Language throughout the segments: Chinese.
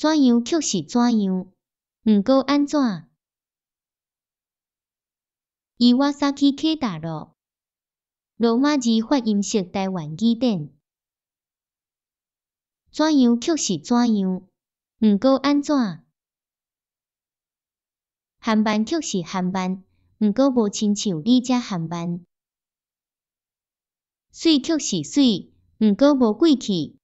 怎样却是怎样，毋过安怎？伊瓦萨基克大陆，罗马字发音式台湾语典。怎样却是怎样，毋过安怎？含慢却是含慢，毋过无亲像你遮含慢。水却是水，毋过无贵气。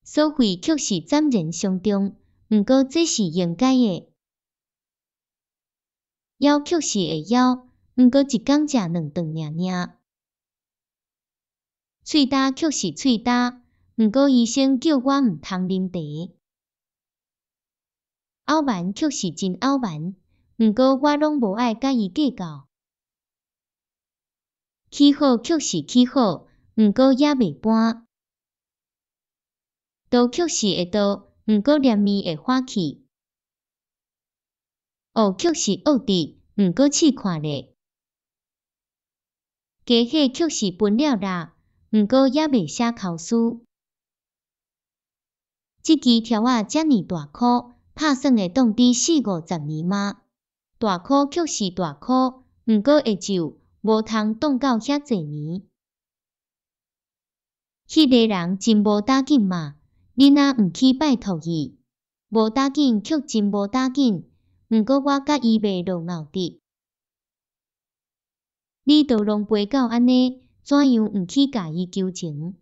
所费却是暂然相中，毋过这是应该的。枵却是会枵，毋过一工食两顿尔尔。喙焦却是喙焦，毋过医生叫我毋通啉茶。漚蛮却是真漚蛮，毋过我拢无爱甲伊计较。起好却是起好，毋过也袂搬。倒却是会倒，毋过念面会花气。学却是学得，毋过试看咧。加火却是分了啦，毋过也袂写考书。即支条仔遮尔大箍，拍算会当伫40-50年吗？大箍却是大箍，毋过会皱，无通当到遐济年。迄个人真无打紧嘛，你若毋去拜托伊，无打紧却真无打紧，毋过我甲伊袂落拗直。你都狼狽到安尼，怎样毋去甲伊求情？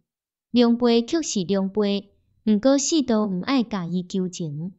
狼狽却是狼狽，毋过死都毋爱甲伊求情。